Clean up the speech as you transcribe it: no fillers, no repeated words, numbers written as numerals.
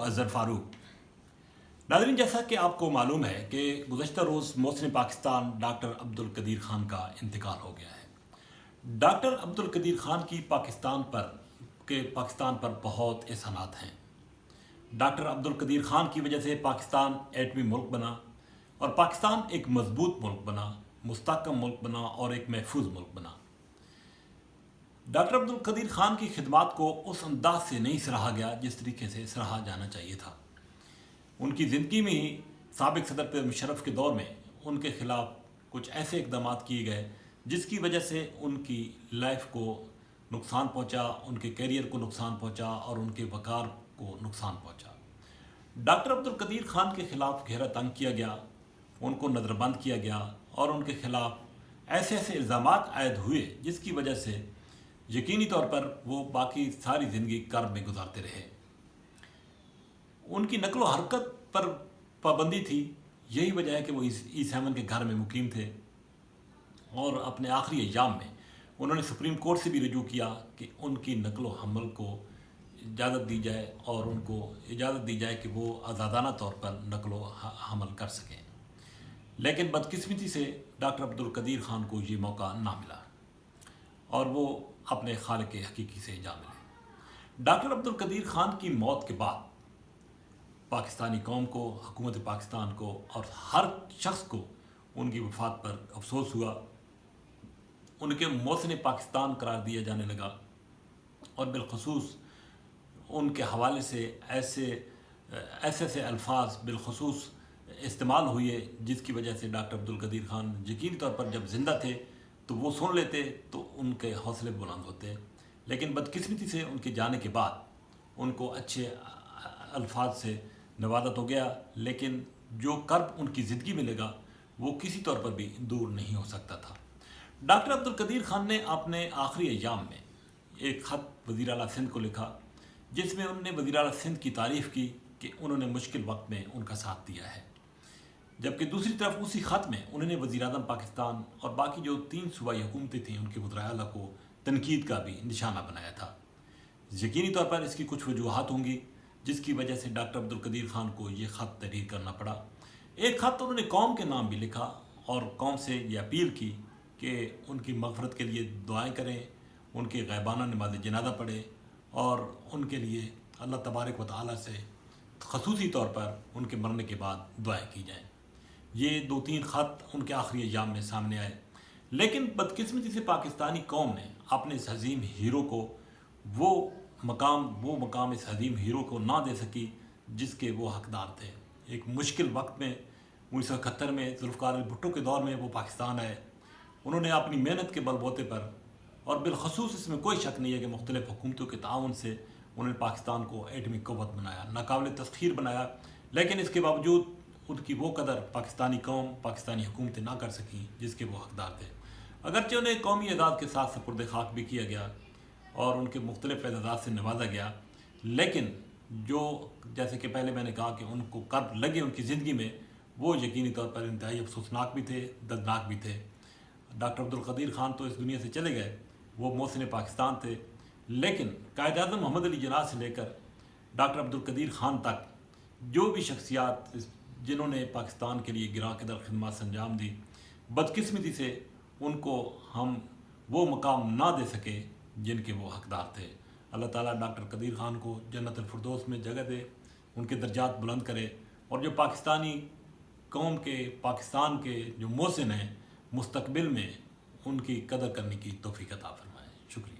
اظہر فاروق۔ ناظرین، جیسا کہ آپ کو معلوم ہے کہ گزشتہ روز محسن پاکستان ڈاکٹر عبدالقدیر خان کا انتقال ہو گیا ہے۔ ڈاکٹر عبدالقدیر خان کی پاکستان پر بہت احسانات ہیں۔ ڈاکٹر عبدالقدیر خان کی وجہ سے پاکستان ایٹمی ملک بنا اور پاکستان ایک مضبوط ملک بنا، مستحکم ملک بنا اور ایک محفوظ ملک بنا۔ ڈاکٹر عبدالقدیر خان کی خدمات کو اس انداز سے نہیں سراہا گیا جس طریقے سے سراہا جانا چاہیے تھا۔ ان کی زندگی میں ہی سابق صدر پرویز مشرف کے دور میں ان کے خلاف کچھ ایسے اقدامات کیے گئے جس کی وجہ سے ان کی لائف کو نقصان پہنچا، ان کے کیریئر کو نقصان پہنچا اور ان کے وقار کو نقصان پہنچا۔ ڈاکٹر عبدالقدیر خان کے خلاف گہرا تنگ کیا گیا، ان کو نظر بند کیا گیا اور ان کے خلاف ایسے الزامات عائد ہوئے جس کی وجہ سے یقینی طور پر وہ باقی ساری زندگی کرب میں گزارتے رہے۔ ان کی نقل و حرکت پر پابندی تھی، یہی وجہ ہے کہ وہ E7 کے گھر میں مقیم تھے اور اپنے آخری ایام میں انہوں نے سپریم کورٹ سے بھی رجوع کیا کہ ان کی نقل و حمل کو اجازت دی جائے اور ان کو اجازت دی جائے کہ وہ آزادانہ طور پر نقل و حمل کر سکیں، لیکن بدقسمتی سے ڈاکٹر عبدالقدیر خان کو یہ موقع نہ ملا اور وہ اپنے خالق حقیقی سے جا ملے۔ ڈاکٹر عبدالقدیر خان کی موت کے بعد پاکستانی قوم کو، حکومت پاکستان کو اور ہر شخص کو ان کی وفات پر افسوس ہوا۔ ان کے محسن پاکستان قرار دیا جانے لگا اور بالخصوص ان کے حوالے سے ایسے الفاظ بالخصوص استعمال ہوئے جس کی وجہ سے ڈاکٹر عبدالقدیر خان یقینی طور پر جب زندہ تھے تو وہ سن لیتے تو ان کے حوصلے بلند ہوتے، لیکن بدقسمتی سے ان کے جانے کے بعد ان کو اچھے الفاظ سے نوازا تو گیا، لیکن جو کرب ان کی زندگی میں لگا وہ کسی طور پر بھی دور نہیں ہو سکتا تھا۔ ڈاکٹر عبدالقدیر خان نے اپنے آخری ایام میں ایک خط وزیر اعلیٰ سندھ کو لکھا جس میں انہوں نے وزیر اعلیٰ سندھ کی تعریف کی کہ انہوں نے مشکل وقت میں ان کا ساتھ دیا ہے، جبکہ دوسری طرف اسی خط میں انہوں نے وزیر اعظم پاکستان اور باقی جو 3 صوبائی حکومتیں تھیں ان کے وزراء اعلیٰ کو تنقید کا بھی نشانہ بنایا تھا۔ یقینی طور پر اس کی کچھ وجوہات ہوں گی جس کی وجہ سے ڈاکٹر عبدالقدیر خان کو یہ خط تحریر کرنا پڑا۔ ایک خط انہوں نے قوم کے نام بھی لکھا اور قوم سے یہ اپیل کی کہ ان کی مغفرت کے لیے دعائیں کریں، ان کی غیبانہ نماز جنازہ پڑھیں اور ان کے لیے اللہ تبارک و تعالیٰ سے خصوصی طور پر ان کے مرنے کے بعد دعائیں کی جائیں۔ یہ 2-3 خط ان کے آخری ایام میں سامنے آئے، لیکن بدقسمتی سے پاکستانی قوم نے اپنے اس عظیم ہیرو کو وہ مقام اس عظیم ہیرو کو نہ دے سکی جس کے وہ حقدار تھے۔ ایک مشکل وقت میں 1971 میں ذوالفقار علی بھٹو کے دور میں وہ پاکستان آئے، انہوں نے اپنی محنت کے بل بوتے پر اور بالخصوص اس میں کوئی شک نہیں ہے کہ مختلف حکومتوں کے تعاون سے انہوں نے پاکستان کو ایٹمی قوت بنایا، ناقابل تسخیر بنایا، لیکن اس کے باوجود ان کی وہ قدر پاکستانی قوم، پاکستانی حکومتیں نہ کر سکیں جس کے وہ حقدار تھے۔ اگرچہ انہیں قومی اعزاز کے ساتھ سپرد خاک بھی کیا گیا اور ان کے مختلف اعزازات سے نوازا گیا، لیکن جیسے کہ پہلے میں نے کہا کہ ان کو کرب لگے ان کی زندگی میں، وہ یقینی طور پر انتہائی افسوسناک بھی تھے، دردناک بھی تھے۔ ڈاکٹر عبدالقدیر خان تو اس دنیا سے چلے گئے، وہ محسن پاکستان تھے، لیکن قائد اعظم محمد علی جناح سے لے کر ڈاکٹر عبدالقدیر خان تک جو بھی شخصیات جنہوں نے پاکستان کے لیے گراں قدر خدمات انجام دی، بدقسمتی سے ان کو ہم وہ مقام نہ دے سکے جن کے وہ حقدار تھے۔ اللہ تعالیٰ ڈاکٹر قدیر خان کو جنت الفردوس میں جگہ دے، ان کے درجات بلند کرے اور جو پاکستانی قوم کے، پاکستان کے جو محسن ہیں، مستقبل میں ان کی قدر کرنے کی توفیق عطا فرمائے۔ شکریہ۔